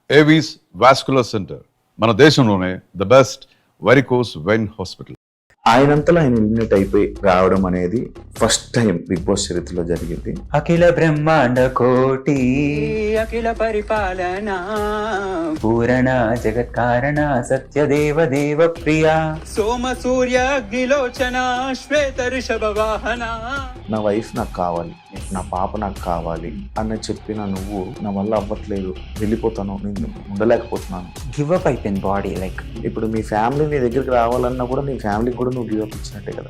Avis vascular centre మన దేశంలోనే the best varicose vein hospital. ఆయనంతలో ఆయన ఎలిమినేట్ అయిపోయి రావడం అనేది ఫస్ట్ టైం బిగ్ బాస్ చరిత్రలో జరిగింది. అఖిల బ్రహ్మాండ కోటి అఖిల పరిపాలన పూరణ జగత్ కారణ సత్యదేవ దేవ ప్రియ సోమ సూర్య అగ్నిలోచన శ్వేత ఋషభ వాహన. నా వైఫ్ నాకు కావాలి, నా పాప నాకు కావాలి అని చెప్పిన నువ్వు నా వల్ల అవ్వట్లేదు, వెళ్ళిపోతాను, నేను ఉండలేకపోతున్నాను, గివ్ అప్ అయిపోయింది బాడీ. లైక్ ఇప్పుడు మీ ఫ్యామిలీ నీ దగ్గరికి రావాలన్నా కూడా నీ ఫ్యామిలీకి కూడా నువ్వు గివ్ అప్ ఇచ్చినట్టే కదా.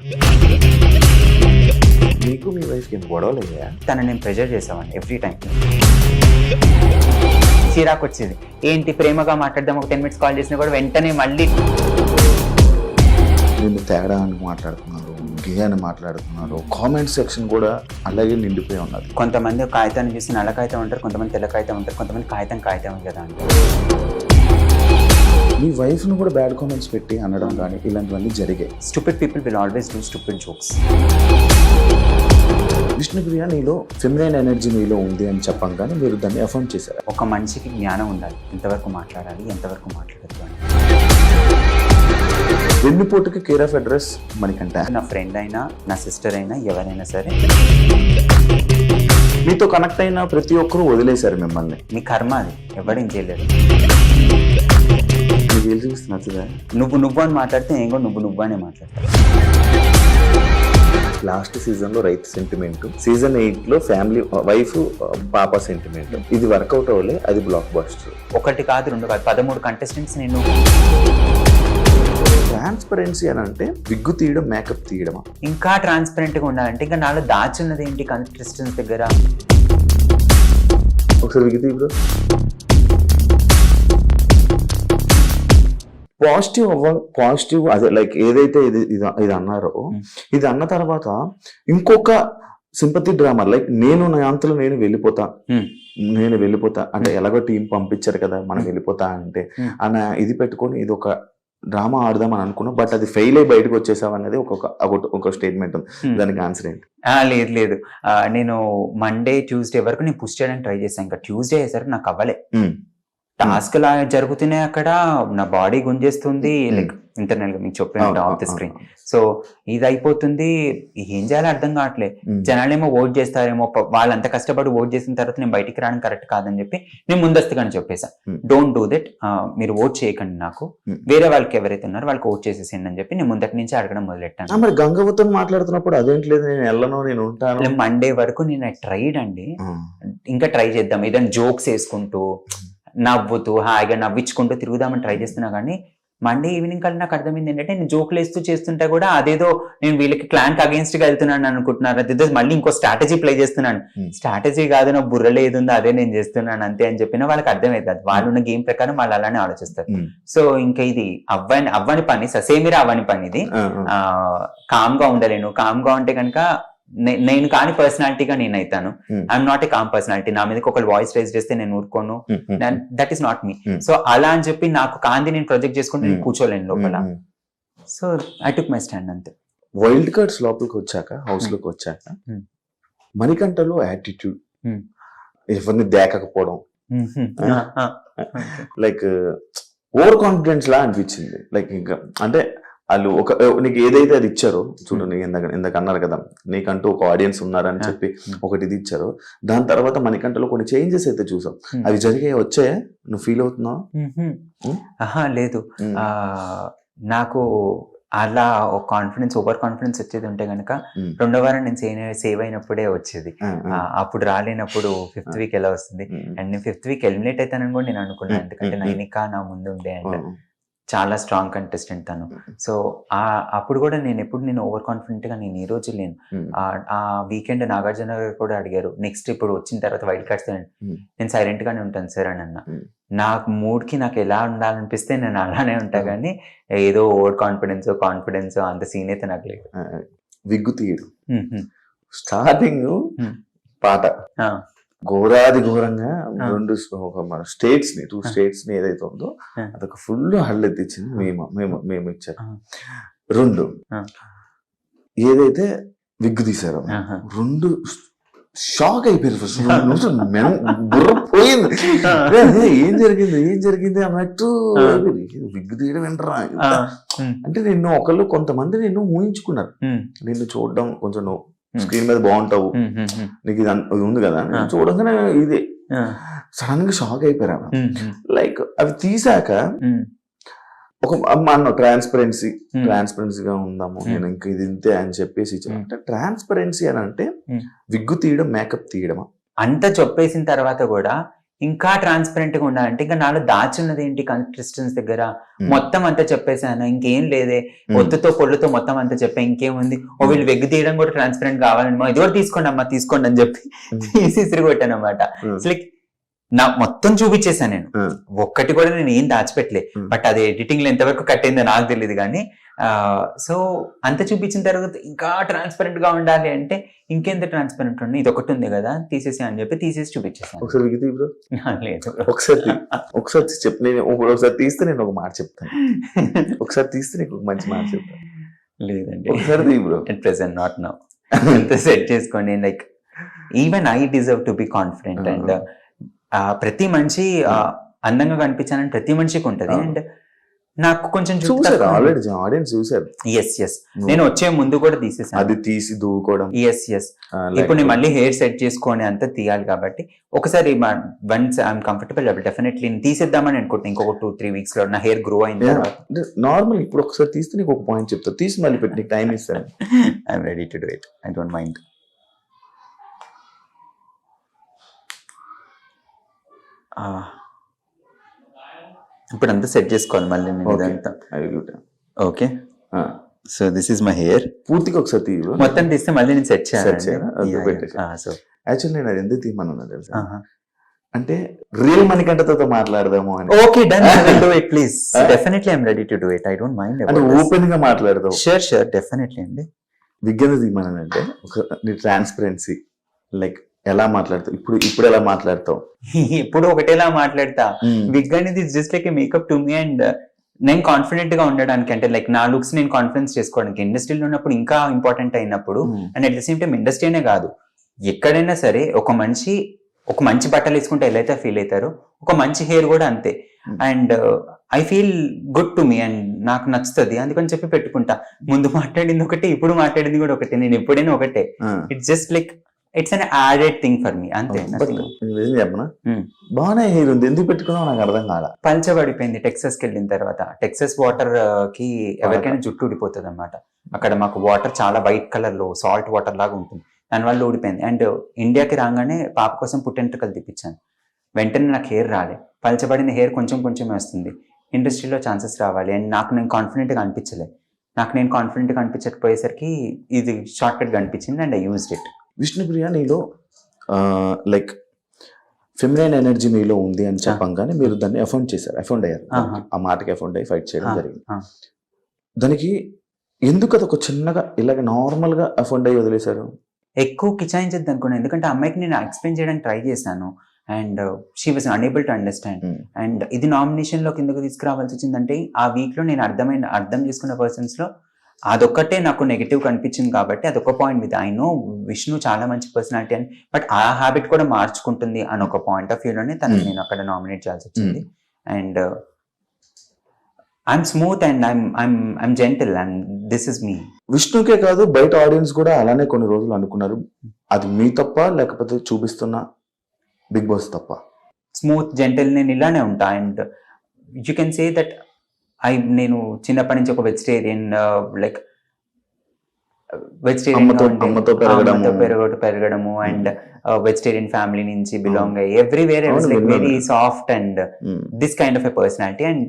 నీకు మీ వైఫ్కి ఏం గొడవలు అయ్యా? తను నేను ప్రెజర్ చేసామండి ఎవ్రీ టైం. చిరాకు వచ్చేది, ఏంటి ప్రేమగా మాట్లాడదాం, ఒక 10 minutes కాల్ చేసినా కూడా వెంటనే మళ్ళీ నిన్ను తేడా అని మాట్లాడుతున్నారు, గే అని మాట్లాడుతున్నారు. కామెంట్ సెక్షన్ కూడా అలాగే నిండిపోయి ఉన్నది. కొంతమంది కాగితాన్ని చూసి నల్ల కాగితం ఉంటారు, కొంతమంది తెల్ల కాగితం ఉంటారు, కొంతమంది కాగితం కదా అంటారు. మీ వైఫ్ను కూడా బ్యాడ్ కామెంట్స్ పెట్టి అనడం కానీ ఇలాంటివన్నీ జరిగాయి. Stupid people will always do stupid jokes. Vishnupriya నీలో ఫెమినైన్ ఎనర్జీ నీలో ఉంది అని చెప్పం కానీ మీరు దాన్ని అఫర్మ్ చేశారు. ఒక మనిషికి జ్ఞానం ఉండాలి, ఎంతవరకు మాట్లాడాలి, ఎంతవరకు మాట్లాడద్దు అని. వెన్నుపోటుకి కేర్ ఆఫ్ అడ్రస్ మనకంటే నా ఫ్రెండ్ అయినా, నా సిస్టర్ అయినా, ఎవరైనా సరే మీతో కనెక్ట్ అయిన ప్రతి ఒక్కరూ వదిలేశారు మిమ్మల్ని. మీ కర్మ అది, ఎవడేం చేయలేదు. మీకు ఏం చూస్తున్నా నువ్వు అని మాట్లాడితే నేను కూడా నువ్వు అనే మాట్లాడతాను. లాస్ట్ సీజన్ లో రైతు సెంటిమెంట్, సీజన్ 8 లో ఫ్యామిలీ వైఫ్ పాప సెంటిమెంట్, ఇది వర్కౌట్ అవ్వలే, అది బ్లాక్ బస్టర్. 1 కాదు 2 కాదు 13 కంటెస్టెంట్స్ నేను. ట్రాన్స్పరెన్సీ అని అంటే విగ్గు తీయడం, మేకప్ తీయడమా? ఇంకా ట్రాన్స్పరెంట్ గా ఉండాలంటే ఇంకా నాలో దాచున్నది ఏంటి కంటెస్టెంట్స్ దగ్గర? ఒకసారి విగ్గు తీయడం పాజిటివ్ అదే లైక్ ఏదైతే ఇది అన్నారో, ఇది అన్న తర్వాత ఇంకొక సింపతి డ్రామా లైక్ నేను నా అంతలో నేను వెళ్ళిపోతా అంటే ఎలాగో టీం పంపించారు కదా మనం వెళ్ళిపోతా అంటే అన్న ఇది పెట్టుకొని ఇది ఒక డ్రామా ఆడదాం అని అనుకున్నా. బట్ అది ఫెయిల్ అయ్యి బయటకు వచ్చేసావు అనేది ఒక స్టేట్మెంట్ ఉంది. దానికి ఆన్సర్ ఏంటి? లేదు నేను మండే ట్యూస్డే వరకు నేను పుష్ చేయడానికి ట్రై చేశాను. ఇంకా ట్యూస్డే అయ్యేసరికి నాకు అవ్వలే. టాస్క్ లా జరుగుతున్నాయి అక్కడ, నా బాడీ గుంజేస్తుంది, లైక్ ఇంటర్నల్ గా మీకు చెప్పినట్టు ఆఫ్ ది స్క్రీన్. సో ఇది అయిపోతుంది, ఏం చేయాలో అర్థం కావట్లేదు. జనాలేమో ఓట్ చేస్తారేమో, వాళ్ళంత కష్టపడి ఓట్ చేసిన తర్వాత నేను బయటికి రావడం కరెక్ట్ కాదని చెప్పి నేను ముందస్తుగానే చెప్పేసా, డోంట్ డూ దట్, మీరు ఓట్ చేయకండి, నాకు వేరే వాళ్ళకి ఎవరైతే ఉన్నారో వాళ్ళకి ఓట్ చేసేసేయండి అని చెప్పి నేను ముందటి నుంచి అడగడం మొదలెట్టాను. మరి గంగవతో మాట్లాడుతున్నప్పుడు అదేంట్లేదు నేను వెళ్ళను, నేను ఉంటాను. మండే వరకు నేను ట్రైడ్ అండి, ఇంకా ట్రై చేద్దాం, ఏదైనా జోక్స్ వేసుకుంటూ నవ్వుతూ హాయిగా నవ్వించుకుంటూ తిరుగుదామని ట్రై చేస్తున్నా. కానీ మండే ఈవినింగ్ కల్లా నాకు అర్థమైంది ఏంటంటే నేను జోకులు వేస్తూ చేస్తుంటే కూడా అదేదో నేను వీళ్ళకి క్లాన్ కి అగేన్స్ట్ గా వెళ్తున్నాను అనుకుంటున్నారు, అదేదో మళ్ళీ ఇంకో స్ట్రాటజీ ప్లే చేస్తున్నాను. స్ట్రాటజీ కాదు, నా బుర్రలో ఏది ఉందో అదే నేను చేస్తున్నాను అంతే అని చెప్పినా వాళ్ళకి అర్థమవుతుంది. వాళ్ళు ఉన్న గేమ్ ప్రకారం వాళ్ళు అలానే ఆలోచిస్తారు. సో ఇంకా ఇది అవ్వని పని, ససేమిరా అవ్వని పని ఇది. కామ్ గా ఉండలేను. కామ్ గా ఉంటే కనుక నేను కాని పర్సనాలిటీగా నేను అవుతాను. I'm not a calm personality. నా మీదకి ఒకళ్ళు వాయిస్ రైజ్ చేస్తే నేను ఊరుకోను, that is not me. So అలా అని చెప్పి నాకు కాంది నేను ప్రొజెక్ట్ చేసుకుంటే నేను కూర్చోలేను లోపల. So I took my stand అంతే. వైల్డ్ కార్డ్స్ లోపలికి వచ్చాక, హౌస్ లోకి వచ్చాక మణికంఠలో యాటిట్యూడ్, ఎవరిని దేకపోవడం, లైక్ ఓవర్ కాన్ఫిడెన్స్ లా అనిపించింది. లైక్ ఇంకా అంటే వాళ్ళు నీకు ఏదైతే అది ఇచ్చారో చూడు, నీకు ఇందాక అన్నారు కదా నీకంటూ ఒక ఆడియన్స్ ఉన్నారని చెప్పి ఒకటి ఇది ఇచ్చారు. దాని తర్వాత మనకంటలో కొన్ని చేంజెస్ అయితే చూసాం, అవి జరిగాయి, వచ్చాయి. నువ్వు ఫీల్ అవుతున్నావు? లేదు, నాకు అలా ఒక కాన్ఫిడెన్స్, ఓవర్ కాన్ఫిడెన్స్ వచ్చేది ఉంటే కనుక 2వ వారం నేను సేవ్ అయినప్పుడే వచ్చేది. అప్పుడు రాలేనప్పుడు 5th వీక్ ఎలా వస్తుంది? అండ్ నేను 5th వీక్ ఎలిమినేట్ అవుతానని కూడా నేను అనుకున్నాను, ఎందుకంటే నైనికా నా ముందు ఉండే అండ్ చాలా స్ట్రాంగ్ కంటెస్టెంట్ తను. సో అప్పుడు కూడా నేను ఓవర్ కాన్ఫిడెంట్ గా నేను ఈ రోజు లేను. ఆ వీకెండ్ నాగార్జున గారు కూడా అడిగారు, నెక్స్ట్ ఇప్పుడు వచ్చిన తర్వాత వైల్డ్ కార్డ్స్ నేను సైలెంట్ గానే ఉంటాను సార్ అని అన్న. నాకు మూడ్ కి నాకు ఎలా ఉండాలనిపిస్తే నేను అలానే ఉంటా, కానీ ఏదో ఓవర్ కాన్ఫిడెన్స్ అంత సీన్ అయితే నాకు లేదు. విగ్గు తీయడం స్టార్టింగ్ పాట ఘోరాది ఘోరంగా 2 స్టేట్స్ ని 2 స్టేట్స్ ని ఏదైతే ఉందో అదొక ఫుల్ హళ్ళెత్తిచ్చింది. మేము ఇచ్చారు. 2 ఏదైతే విగ్గు తీసారో 2 షాక్ అయిపోయారు ఫస్ట్ బుర్ర పోయింది. అదే ఏం జరిగింది అన్నట్టు విగ్గు తీయడం ఏంటరా అంటే నిన్ను ఒకళ్ళు కొంతమంది నిన్ను ఊహించుకున్నారు, నిన్ను చూడడం కొంచెం నువ్వు స్క్రీన్ మీద బాగుంటావు, నీకు ఇది ఉంది కదా చూడగానే ఇది సడన్ గా షాక్ అయిపోయారు. లైక్ అవి తీసాక ఒక అన్న ట్రాన్స్పరెన్సీగా ఉందాము, నేను ఇంక ఇది ఇంతే అని చెప్పేసి అంటే ట్రాన్స్పరెన్సీ అని అంటే విగ్గు తీయడం, మేకప్ తీయడమా? అంత చెప్పేసిన తర్వాత కూడా ఇంకా ట్రాన్స్పరెంట్ గా ఉండాలంటే ఇంకా నాలో దాచున్నది ఏంటి కంటెస్టెంట్స్ దగ్గర మొత్తం అంతా చెప్పేసాను, ఇంకేం లేదే ఒత్తుతో పొళ్ళుతో మొత్తం అంతా చెప్పా, ఇంకేముంది ఓ వీళ్ళు వెగ్గు తీయడం కూడా ట్రాన్స్పరెంట్ కావాలని ఇది కూడా తీసుకోండి అమ్మా తీసుకోండి అని చెప్పి తీసి కొట్టాను అనమాట. లైక్ నా మొత్తం చూపించేసాను నేను, ఒక్కటి కూడా నేను ఏం దాచిపెట్టలే. బట్ అది ఎడిటింగ్ లో ఎంతవరకు కట్టిందో నాకు తెలియదు కానీ సో అంత చూపించిన తర్వాత ఇంకా ట్రాన్స్పరెంట్ గా ఉండాలి అంటే ఇంకెంత ట్రాన్స్పరెంట్ ఉండి ఇది ఒకటి ఉంది కదా తీసేసి అని చెప్పి తీసేసి చూపించేసాను. లేదు ఒకసారి చెప్పు, నేను ఒకసారి తీస్తే నేను ఒక మాట చెప్తాను, ఒకసారి తీస్తే నీకు ఒక మంచి మాట చెప్తాను. లేదండి ఒకసారి bro at present not now. అంత సెట్ చేసుకోండి. Like even I deserve to be confident and ప్రతి మనిషి అందంగా కనిపించాలని ప్రతి మనిషికి ఉంటది. అండ్ నాకు కొంచెం ఆల్రెడీ ఆడియన్స్ చూసారు. ఎస్ నేను వచ్చే ముందు కూడా తీసేసాను, అది తీసి దూకోవడం. ఎస్ ఇప్పుడు నేను మళ్ళీ హెయిర్ సెట్ చేసుకొని అంతా తీయాలి కాబట్టి ఒకసారి వన్స్ ఐఎమ్ కంఫర్టబుల్ డెఫినెట్లీ తీసేద్దామని అనుకుంటున్నాను. ఇంకొక 2-3 వీక్స్ లో నా హెయిర్ గ్రో అయింది. నార్మల్ ఇప్పుడు ఒకసారి తీస్తే నీకు ఒక పాయింట్ చెప్తా, తీసి మళ్ళీ పెట్టి నీకు టైం ఇస్తాను. I'm ready to do it, I don't mind. ఇప్పుడు అంతా సెట్ చేసుకోవాలి మళ్ళీ ఇదంతా. Okay so this is my hair. పూర్తిగా ఒకసారి తీయ మొత్తం తీస్తే మళ్ళీ నేను సెట్ చేయాలి. సో యాక్చువల్లీ నేను అది ఎందుకు తీయమన్నా తెలుసా అంటే రియల్ మణికంఠతో మాట్లాడదాము అని. Okay done, I will do it please. Definitely I am ready to do it, I don't mind. అంటే ఓపెన్ గా మాట్లాడదాం. షూర్ డెఫినెట్లీ అండి. విగ్గన తీయమనంటే ఒక నీ ట్రాన్స్పరెన్సీ లైక్ ఎలా మాట్లాడతావు ఇప్పుడు ఎలా మాట్లాడతావు? ఇప్పుడు ఒకటేలా మాట్లాడతా. విగ్ అనేది just like makeup to me. And నేను కాన్ఫిడెంట్ గా ఉండడానికి అంటే లైక్ నా లుక్స్ నేను కాన్ఫిడెన్స్ చేసుకోవడానికి ఇండస్ట్రీలో ఉన్నప్పుడు ఇంకా ఇంపార్టెంట్ అయినప్పుడు and at the same time ఇండస్ట్రీనే కాదు ఎక్కడైనా సరే ఒక మంచి బట్టలు వేసుకుంటే ఎలా అయితే ఫీల్ అవుతారో ఒక మంచి హెయిర్ కూడా అంతే. And I feel good to me and నాకు నచ్చుతుంది అందుకని చెప్పి పెట్టుకుంటా. ముందు మాట్లాడింది ఒకటే, ఇప్పుడు మాట్లాడింది కూడా ఒకటే, నేను ఎప్పుడైనా ఒకటే. It's just like it's an added thing for me అంతే. చెప్పనా బాగానే హెయిర్ ఉంది, ఎందుకు పెట్టుకున్నావు నాకు అర్థం కాదు. పల్చబడిపోయింది టెక్సస్ కి వెళ్ళిన తర్వాత. టెక్సస్ వాటర్ కి ఎవరికైనా జుట్టు ఊడిపోతుంది అనమాట. అక్కడ మాకు వాటర్ చాలా వైట్ కలర్ లో సాల్ట్ వాటర్ లాగా ఉంటుంది, దానివల్ల ఊడిపోయింది. అండ్ ఇండియాకి రాగానే పాప కోసం పుట్టెంట్రుకలు తెప్పించాను, వెంటనే నాకు హెయిర్ రాలే. పల్చబడిన హెయిర్ కొంచెం వస్తుంది. ఇండస్ట్రీలో ఛాన్సెస్ రావాలి అండ్ నాకు నేను కాన్ఫిడెంట్గా అనిపించలే. నేను కాన్ఫిడెంట్గా అనిపించకపోయేసరికి ఇది షార్ట్ కట్గా అనిపించింది and I used it. Vishnupriya నీలో లైక్ ఫెమినైన్ ఎనర్జీ మీలో ఉంది అని చెప్పంగానే మీరు దాన్ని అఫౌండ్ అయ్యారు. ఆ మాటకి అఫౌండ్ అయ్యి ఫైట్ చేయడం జరిగింది. దానికి ఎందుకు అది ఒక చిన్నగా ఇలాగ నార్మల్ గా అఫౌండ్ అయ్యి వదిలేశారు? ఎక్కువ కిచాయించద్దు అనుకున్నాను, ఎందుకంటే అమ్మాయికి నేను ఎక్స్ప్లెయిన్ చేయడానికి ట్రై చేశాను and she was unable to understand. And ఇది నామినేషన్ లో కిందకు తీసుకురావాల్సి వచ్చిందంటే ఆ వీక్ లో నేను అర్థం చేసుకున్న పర్సన్స్ లో అదొక్కటే నాకు నెగిటివ్ కనిపించింది కాబట్టి అదొక పాయింట్ మీద ఐ నో విష్ణు చాలా మంచి పర్సనాలిటీ అని, బట్ ఆ హ్యాబిట్ కూడా మార్చుకుంటుంది అని ఒక పాయింట్ ఆఫ్ వ్యూలోనే తను నేను అక్కడ నామినేట్ చేయాల్సి వచ్చింది. And I'm smooth and I'm gentle and this is me. విష్ణుకే కాదు బయట ఆడియన్స్ కూడా అలానే కొన్ని రోజులు అనుకున్నారు. అది మీ తప్ప లేకపోతే చూపిస్తున్న బిగ్ బాస్ తప్ప? స్మూత్ జెంటిల్ నేను ఇలానే ఉంటా. And you can say that నేను చిన్నప్పటి నుంచి ఒక వెజిటేరియన్ లైక్ పెరగడము అండ్ వెజిటేరియన్ ఫ్యామిలీ నుంచి బిలాంగ్ అయ్యి everywhere like very soft and this kind of a personality. And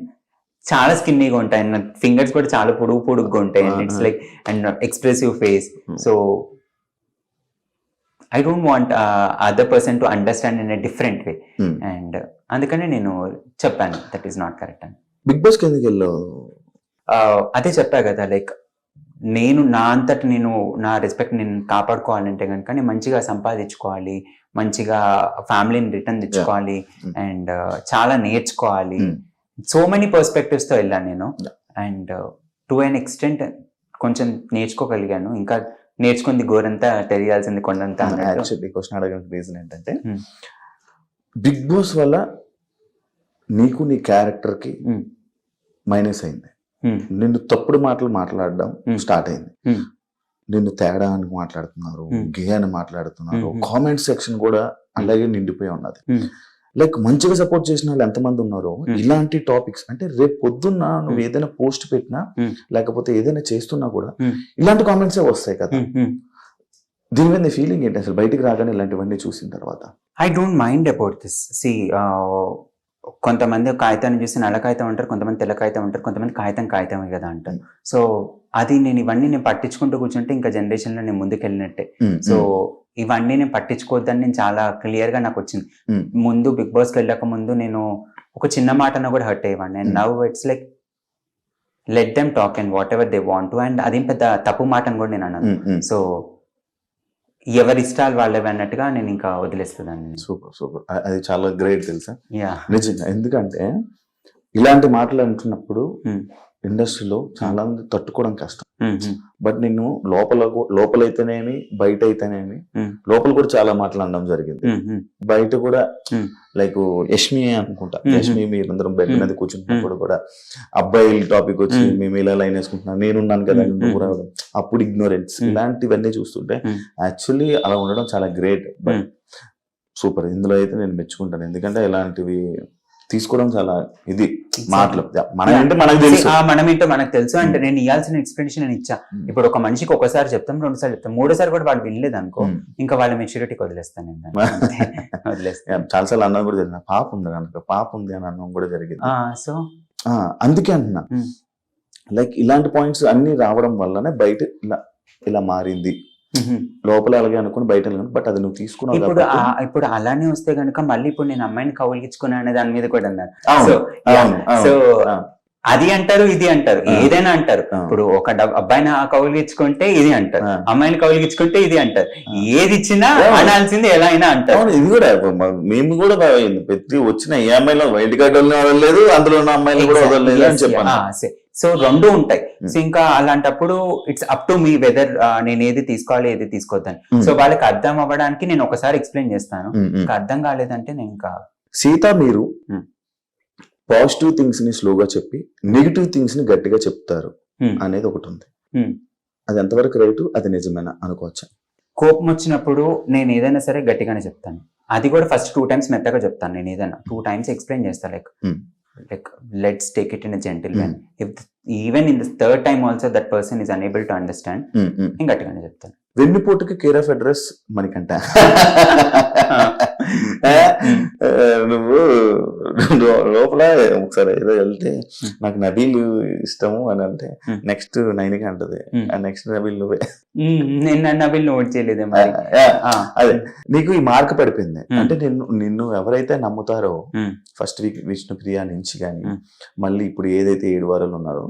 చాలా స్కిన్నీగా ఉంటాయి అండ్ ఫింగర్స్ కూడా చాలా పొడుగ్గా ఉంటాయి and it's like and expressive face. So I don't want other person to understand in a different way. And అందుకనే నేను చెప్పాను దట్ ఈస్ నాట్ కరెక్ట్ అని. బిగ్ బాస్ కిందకి వెళ్ళావు అదే చెప్పా కదా, లైక్ నేను నా అంతటి నేను నా రెస్పెక్ట్ నేను కాపాడుకోవాలంటే కనుక నేను మంచిగా సంపాదించుకోవాలి, మంచిగా ఫ్యామిలీని రిటర్న్ తెచ్చుకోవాలి అండ్ చాలా నేర్చుకోవాలి. సో మెనీ పర్స్పెక్టివ్స్ తో వెళ్ళాను నేను అండ్ టు అన్ ఎక్స్టెంట్ కొంచెం నేర్చుకోగలిగాను. ఇంకా నేర్చుకుంది గోరంతా తెలియాల్సింది కొండంతా అన్నట్టు. యాక్చువల్లీ క్వశ్చన్ అడగడానికి రీజన్ ఏంటంటే Hmm. బిగ్ బాస్ వల్ల నీకు నీ క్యారెక్టర్ కి Hmm. మైనస్ అయింది. Hmm. నిన్ను తప్పుడు మాటలు మాట్లాడడం Hmm. స్టార్ట్ అయింది. Hmm. నిన్ను తేడా అని మాట్లాడుతున్నారు, Hmm. గే అని మాట్లాడుతున్నారు, Hmm. కామెంట్ సెక్షన్ కూడా అలాగే నిండిపోయి ఉన్నది. Hmm. లైక్ మంచిగా సపోర్ట్ చేసిన వాళ్ళు ఎంతమంది ఉన్నారో Hmm. ఇలాంటి టాపిక్స్ అంటే రేపు పొద్దున్న నువ్వు Hmm. ఏదైనా పోస్ట్ పెట్టినా Hmm. లేకపోతే ఏదైనా చేస్తున్నా కూడా Hmm. ఇలాంటి కామెంట్సే వస్తాయి కదా. Hmm. Hmm. దీని మీద నీ ఫీలింగ్ ఏంటి అసలు బయటికి రాగానే ఇలాంటివన్నీ చూసిన తర్వాత? I don't mind about this. See కొంతమంది కాగితాన్ని చూసి నల్ల కాగితం అంటారు, కొంతమంది తెల్ల కాగితం అంటారు, కొంతమంది కాగితమే కదా అంటారు. సో అది ఇవన్నీ నేను పట్టించుకుంటూ కూర్చుంటే ఇంకా జనరేషన్లో నేను ముందుకు వెళ్ళినట్టే. సో ఇవన్నీ నేను పట్టించుకోవద్దని నేను చాలా క్లియర్గా నాకు వచ్చింది. Hmm. ముందు బిగ్ బాస్కి వెళ్ళక ముందు నేను ఒక చిన్న మాటన కూడా హర్ట్ అయ్యేవాడిని. And now it's like let them talk and whatever they want to. And అదేం పెద్ద తప్పు మాట అని కూడా నేను అన్నాను. సో ఎవరి ఇష్టాలు వాళ్ళవి అన్నట్టుగా నేను ఇంకా వదిలేస్తుందండి. సూపర్ సూపర్, అది చాలా గ్రేట్ తెలుసా యా. నిజంగా. ఎందుకంటే ఇలాంటి మాటలు అంటున్నప్పుడు ఇండస్ట్రీలో చాలా మంది తట్టుకోవడం కష్టం. బట్ నిన్ను లోపలైతేనేమి బయట అయితేనేమి, లోపల కూడా చాలా మాట్లాడడం జరిగింది, బయట కూడా లైక్ యష్మి అనుకుంటా, యష్మి మీరందరం బెడ్ మీద కూర్చుంటున్నప్పుడు కూడా అబ్బాయిల టాపిక్ వచ్చి మేము ఇలా లైన్ వేసుకుంటున్నాం, నేనున్నాను కదా నువ్వు రావడం, అప్పుడు ఇగ్నోరెన్స్, ఇలాంటివన్నీ చూస్తుంటే యాక్చువల్లీ అలా ఉండడం చాలా గ్రేట్. బట్ సూపర్, ఇందులో అయితే నేను మెచ్చుకుంటాను. ఎందుకంటే ఇలాంటివి తీసుకోవడం చాలా ఇది మాటలు మనం ఏంటో మనకు తెలుసు, మనం ఏంటో మనకు తెలుసు. అంటే నేను ఇవ్వాల్సిన ఎక్స్ప్లెనేషన్ నేను ఇచ్చా. ఇప్పుడు ఒక మనిషికి ఒకసారి చెప్తాం, రెండుసార్లు చెప్తాం, మూడోసారి కూడా వాళ్ళు వినలేదు అనుకో, ఇంకా వాళ్ళ మెచ్యూరిటీకి వదిలేస్తాను నేను. వదిలేస్తాను. చాలాసార్లు అన్నం కూడా జరిగింది, పాప ఉంది కనుక పాప ఉంది అని అన్నం కూడా జరిగింది. సో అందుకే అంటున్నా, లైక్ ఇలాంటి పాయింట్స్ అన్ని రావడం వల్లనే బయట ఇలా మారింది. లోపల అలాగే అనుకుని బయట, బట్ అది నువ్వు తీసుకున్నావు. ఇప్పుడు అలానే వస్తే గనుక మళ్ళీ ఇప్పుడు నేను అమ్మాయిని కౌలిగించుకున్నా అనే దాని మీద కూడా అన్నారు. సో అది అంటారు, ఇది అంటారు, ఏదైనా అంటారు. ఇప్పుడు ఒక అబ్బాయిని కౌలిగించుకుంటే ఇది అంటారు, అమ్మాయిని కౌలిగించుకుంటే ఇది అంటారు. ఏది ఇచ్చినా అనాల్సింది ఎలా అయినా అంటారు. ఇది కూడా మేము కూడా ప్రతి వచ్చిన ఏ అమ్మాయిలో బయట వదలలేదు, అందులో ఉన్న అమ్మాయిలు కూడా వదలలేదు అని చెప్పాను. సో రెండు ఉంటాయి. సో ఇంకా అలాంటప్పుడు it's up to me whether నేను ఏది తీసుకోవాలి ఏది తీసుకోవద్దని. సో వాళ్ళకి అర్థం అవ్వడానికి నేను ఒకసారి ఎక్స్ప్లెయిన్ చేస్తాను, ఇంకా అర్థం కాలేదంటే నేను ఇంకా. సీత, మీరు పాజిటివ్ థింగ్స్ ని స్లోగా చెప్పి నెగిటివ్ థింగ్స్ ని గట్టిగా చెప్తారు అనేది ఒకటి ఉంది. అది ఎంతవరకు రైట్, అది నిజమేనా అనుకోవచ్చా? కోపం వచ్చినప్పుడు నేను ఏదైనా సరే గట్టిగానే చెప్తాను. అది కూడా ఫస్ట్ 2 times మెత్తగా చెప్తాను. నేను ఏదైనా 2 times ఎక్స్ప్లెయిన్ చేస్తాను, like let's take it in a gentle way. If even in the third time also that person is unable to understand, నేను గట్టిగానే చెప్తాను. వెన్నుపోటుకి కేర్ ఆఫ్ అడ్రస్ మనకంట. నువ్వు లోపల ఒకసారి ఏదో వెళ్తే నాకు నబీల్ ఇష్టము అని అంటే నెక్స్ట్ నైన్కి అంటది, నెక్స్ట్ నబీల్ నువ్వే. నేను నబీల్ నోట్ చేయలేదే. అదే నీకు ఈ మార్క్ పడిపోయింది అంటే నిన్ను ఎవరైతే నమ్ముతారో ఫస్ట్ వీక్ విష్ణుప్రియ నుంచి కానీ మళ్ళీ ఇప్పుడు ఏదైతే 7 వారాలు ఉన్నారో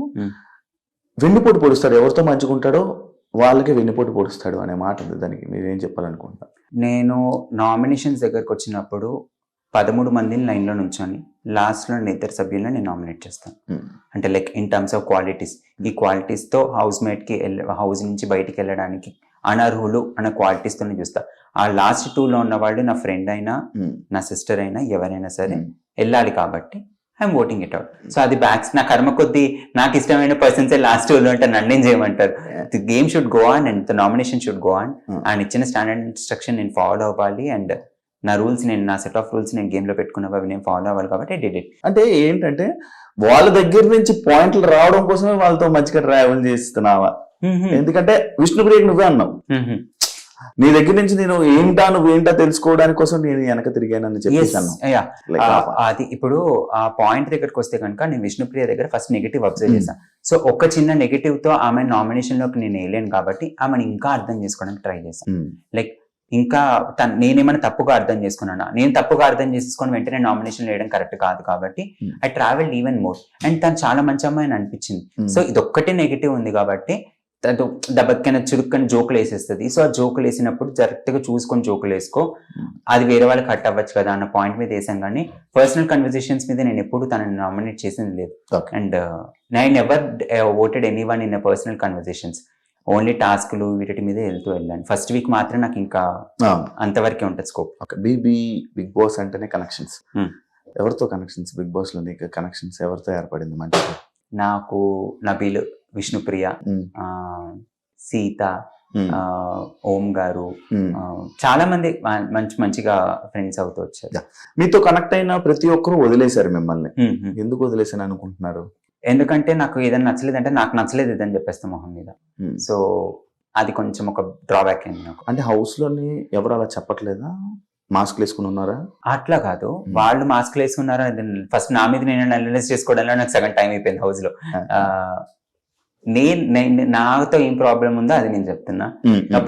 వెన్నుపోటు పొడుస్తాడు, ఎవరితో మంచుకుంటాడో వాళ్ళకి వెన్నుపోటు పొడుస్తాడు అనే మాట ఉంది. దానికి మీరేం చెప్పాలనుకుంటున్నారు? నేను నామినేషన్స్ దగ్గరకు వచ్చినప్పుడు 13 మందిని లైన్లో నుంచొని లాస్ట్లో నేను 2 సభ్యులను నేను నామినేట్ చేస్తాను. అంటే like in terms of qualities, ఈ క్వాలిటీస్తో హౌస్ మేట్కి హౌస్ నుంచి బయటికి వెళ్ళడానికి అనర్హులు అన్న క్వాలిటీస్తో నేను చూస్తా. ఆ లాస్ట్ 2లో ఉన్న వాళ్ళు నా ఫ్రెండ్ అయినా నా సిస్టర్ అయినా ఎవరైనా సరే వెళ్ళాలి కాబట్టి I'm voting it out. So అది బ్యాక్స్ నా కర్మ కొద్దీ నాకు ఇష్టమైన పర్సన్సే లాస్ట్ 2లో అంటే నన్నేం చేయమంటారు. The game should go on and the nomination should go on. ఆయన ఇచ్చిన స్టాండర్డ్ ఇన్స్ట్రక్షన్ నేను ఫాలో అవ్వాలి అండ్ నా రూల్స్ నా సెట్ ఆఫ్ రూల్స్ నేను గేమ్ లో పెట్టుకున్నవి అవి నేను ఫాలో అవ్వాలి కాబట్టి ఐ డిడ్ ఇట్. అంటే ఏంటంటే వాళ్ళ దగ్గర నుంచి పాయింట్లు రావడం కోసమే వాళ్ళతో మంచిగా ట్రావెల్ చేస్తున్నావా? ఎందుకంటే విష్ణుప్రియకి నువ్వే అన్నావు, నీ దగ్గర నుంచి నేను నువ్వేంటా తెలుసుకోవడానికి కోసం నేను వెనక తిరిగానని చెప్పేసాను. అది ఇప్పుడు ఆ పాయింట్ దగ్గరకు వస్తే కనుక నేను విష్ణుప్రియ దగ్గర ఫస్ట్ నెగిటివ్ అబ్జర్వ్ చేశాను. సో ఒక చిన్న నెగిటివ్ తో ఆమె నామినేషన్ లోకి నేను వేయలేను కాబట్టి ఆమెను ఇంకా అర్థం చేసుకోవడానికి ట్రై చేశాను. లైక్ ఇంకా నేనేమైనా తప్పుగా అర్థం చేసుకున్నానా, నేను తప్పుగా అర్థం చేసుకొని వెంటనే నామినేషన్ వేయడం కరెక్ట్ కాదు కాబట్టి I travelled even more. And తను చాలా మంచి అమ్మాయి అని అనిపించింది. సో ఇదొక్కటే నెగిటివ్ ఉంది కాబట్టి దెబ్బకైనా చురుక్కని జోకులు వేసేస్తుంది. సో ఆ జోకులు వేసినప్పుడు డైరెక్ట్ గా చూసుకొని జోకులు వేసుకో, అది వేరే వాళ్ళకి కట్ అవ్వచ్చు కదా అన్న పాయింట్ మీద వేసాం. కానీ పర్సనల్ కన్వర్సేషన్స్ మీద నేను ఎప్పుడు తనని నామినేట్ చేసింది లేదు. And I never voted anyone in personal conversations. Only టాస్క్లు వీటి మీదే వెళ్ళాను. ఫస్ట్ వీక్ మాత్రం నాకు ఇంకా అంతవరకే ఉంటుంది స్కోప్. బిగ్ బాస్ అంటేనే కనెక్షన్స్. Hmm. ఎవరితో కనెక్షన్స్ బిగ్ బాస్ లో నీకు కనెక్షన్స్ ఎవరితో ఏర్పడింది మంచిగా? నాకు నబీల్, విష్ణుప్రియ, సీత, ఓం గారు, చాలా మంది మంచిగా ఫ్రెండ్స్ అవుతూ వచ్చారు. మీతో కనెక్ట్ అయిన ప్రతి ఒక్కరు వదిలేశారు మిమ్మల్ని. ఎందుకు వదిలేసాను అనుకుంటున్నారు? ఎందుకంటే నాకు ఏదైనా నచ్చలేదంటే నాకు నచ్చలేదు ఇదని చెప్పేస్తాం మొహం మీద. సో అది కొంచెం ఒక డ్రాబ్యాక్ అయింది నాకు. అంటే హౌస్ లోని ఎవరు అలా చెప్పట్లేదా? మాస్క్ వేసుకుని ఉన్నారా? అట్లా కాదు, వాళ్ళు మాస్క్ వేసుకున్నారా ఫస్ట్ నా మీద నేను అనలైజ్ చేసుకోవడంలో నాకు సగం టైం అయిపోయింది హౌస్ లో. నాతో ఏం ప్రాబ్లం ఉందో అది నేను చెప్తున్నా.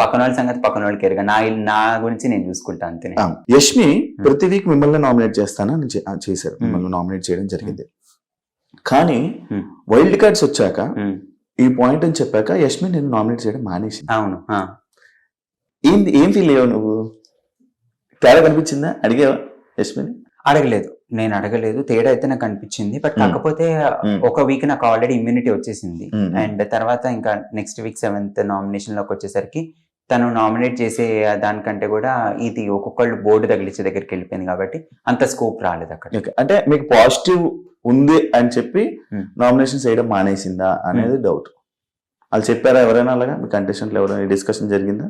పక్కన వాళ్ళ సంగతి పక్కన వాళ్ళకి ఎరగా, నా గురించి నేను చూసుకుంటా అంతే. యష్మి ప్రతి వీక్ మిమ్మల్ని నామినేట్ చేస్తానని చేశారు, మిమ్మల్ని నామినేట్ చేయడం జరిగింది. కానీ వైల్డ్ కార్డ్స్ వచ్చాక ఈ పాయింట్ అని చెప్పాక యష్మి నేను నామినేట్ చేయడం మానేసి. అవును. ఏం ఫీల్ అయ్యావు నువ్వు? తేడా కనిపించిందా? అడిగావా యష్మిని? నేను అడగలేదు. తేడా అయితే నాకు అనిపించింది. బట్ కాకపోతే ఒక వీక్ నాకు ఆల్రెడీ ఇమ్యూనిటీ వచ్చేసింది. అండ్ తర్వాత ఇంకా నెక్స్ట్ వీక్ 7th నామినేషన్ లోకి వచ్చేసరికి తను నామినేట్ చేసే దానికంటే కూడా ఇది ఒక్కొక్కళ్ళు బోర్డు తగిలించే దగ్గరికి వెళ్ళిపోయింది కాబట్టి అంత స్కోప్ రాలేదు అక్కడ. అంటే మీకు పాజిటివ్ ఉంది అని చెప్పి నామినేషన్ చేయడం మానేసిందా అనేది డౌట్. వాళ్ళు చెప్పారా ఎవరైనా అలాగా? మీ కంటెస్టెంట్లు ఎవరైనా డిస్కషన్ జరిగిందా?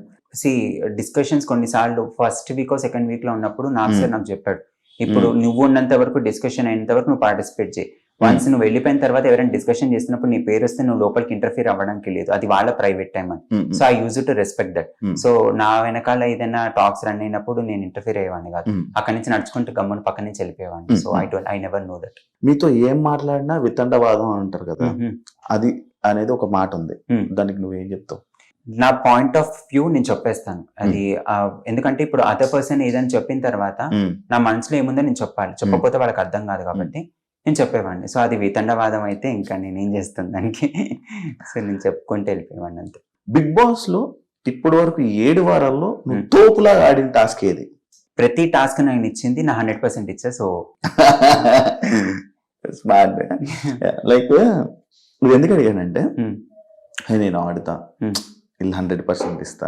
డిస్కషన్స్ కొన్నిసార్లు ఫస్ట్ వీక్ సెకండ్ వీక్ లో ఉన్నప్పుడు నాకు చెప్పాడు, ఇప్పుడు నువ్వు ఉన్నంత వరకు డిస్కషన్ అయినంత వరకు నువ్వు పార్టిసిపేట్ చేయి. వన్స్ నువ్వు వెళ్ళిపోయిన తర్వాత ఎవరైనా డిస్కషన్ చేస్తున్నప్పుడు నీ పేరు వస్తే నువ్వు లోపలికి ఇంటర్ఫీర్ అవ్వడానికి లేదు, అది వాళ్ళ ప్రైవేట్ టైం అని. So I use to respect that. So నా వెనకాల ఏదైనా టాక్స్ రన్ అయినప్పుడు నేను ఇంటర్ఫీర్ అయ్యేవాడిని కాదు. అక్కడి నుంచి నడుచుకుంటూ గమ్మున పక్క నుంచి వెళ్ళిపోయేవాడిని. So I never know that. మీతో ఏం మాట్లాడినా వితండవాదం అంటారు కదా, అది అనేది ఒక మాట ఉంది. దానికి నువ్వేం చెప్తావు? నా పాయింట్ ఆఫ్ వ్యూ నేను చెప్పేస్తాను అది. ఎందుకంటే ఇప్పుడు అదర్ పర్సన్ ఏదని చెప్పిన తర్వాత నా మనసులో ఏముందో నేను చెప్పాలి. చెప్పకపోతే వాళ్ళకి అర్థం కాదు కాబట్టి నేను చెప్పేవాడిని. సో అది వితండవాదం అయితే ఇంకా నేనేం చేస్తాను దానికి. సో నేను చెప్పుకుంటూ వెళ్ళిపోయేవాడిని అంతే. బిగ్ బాస్ లో ఇప్పటి వరకు 7 వారాల్లో నువ్వు తోపులా ఆడిన టాస్క్ ఏది? ప్రతి టాస్క్ నేను ఇచ్చింది నా 100% ఇచ్చా. So smart. లైక్ నువ్వు ఎందుకు అడిగానంటే నేను ఆడుతా, ఇలా 100% ఇస్తా,